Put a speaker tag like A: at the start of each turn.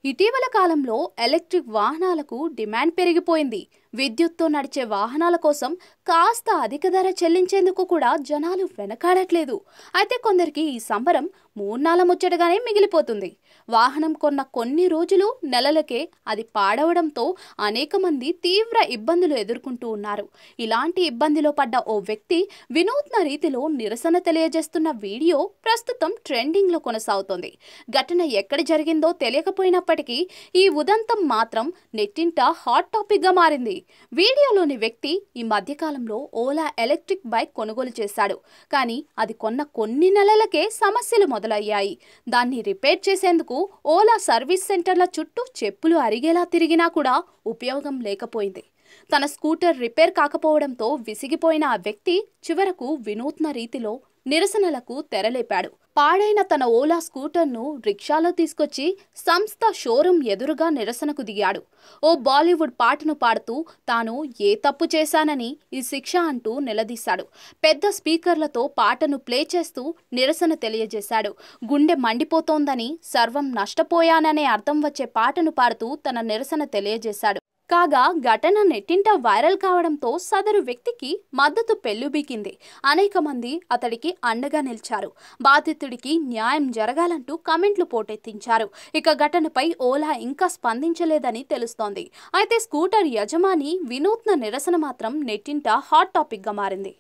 A: ఇటీవల కాలంలో ఎలక్ట్రిక్ వాహనాలకు డిమాండ్ పెరిగిపోయింది. విద్యుత్తో నడిచే వాహనాల కోసం కాస్త అధిక ధర చెల్లించేందుకు కూడా జనాలు వెనకాడట్లేదు. అయితే కొందరికి ఈ సంబరం మూన్నాళ్ళ ముచ్చటగానే మిగిలిపోతుంది. వాహనం కొన్న కొన్ని రోజులు నెలలకే అది పాడవడంతో అనేక మంది తీవ్ర ఇబ్బందులు ఎదుర్కొంటూ ఉన్నారు. ఇలాంటి ఇబ్బందిలో పడ్డ ఓ వ్యక్తి వినూత్న రీతిలో నిరసన తెలియజేస్తున్న వీడియో ప్రస్తుతం ట్రెండింగ్ లో కొనసాగుతోంది. ఘటన ఎక్కడ జరిగిందో తెలియకపోయినప్పటికీ ఈ ఉదంతం మాత్రం నెట్టింట హాట్ టాపిక్ గా మారింది. వీడియోలోని వ్యక్తి ఈ మధ్యకాలంలో ఓలా ఎలక్ట్రిక్ బైక్ కొనుగోలు చేశాడు. కానీ అది కొన్న కొన్ని నెలలకే సమస్యలు మొదలయ్యాయి. దాన్ని రిపేర్ చేసేందుకు ఓలా సర్వీస్ సెంటర్ల చుట్టూ చెప్పులు అరిగేలా తిరిగినా కూడా ఉపయోగం లేకపోయింది. తన స్కూటర్ రిపేర్ కాకపోవడంతో విసిగిపోయిన ఆ వ్యక్తి చివరకు వినూత్న రీతిలో నిరసనలకు తెరలేపాడు. పాడైన తన ఓలా స్కూటర్ను రిక్షాలో తీసుకొచ్చి సంస్థ షోరూం ఎదురుగా నిరసనకు దిగాడు. ఓ బాలీవుడ్ పాటను పాడుతూ తాను ఏ తప్పు చేశానని ఈ శిక్ష అంటూ నిలదీశాడు. పెద్ద స్పీకర్లతో పాటను ప్లే చేస్తూ నిరసన తెలియజేశాడు. గుండె మండిపోతోందని, సర్వం నష్టపోయాననే అర్థం వచ్చే పాటను పాడుతూ తన నిరసన తెలియజేశాడు. కాగా ఘటన నెట్టింట వైరల్ కావడంతో సదరు వ్యక్తికి మద్దతు పెల్లుబీకింది. అనేక మంది అతడికి అండగా నిలిచారు. బాధితుడికి న్యాయం జరగాలంటూ కమెంట్లు పోటెత్తించారు. ఇక ఘటనపై ఓలా ఇంకా స్పందించలేదని తెలుస్తోంది. అయితే స్కూటర్ యజమాని వినూత్న నిరసన మాత్రం నెట్టింట హాట్ టాపిక్ గా మారింది.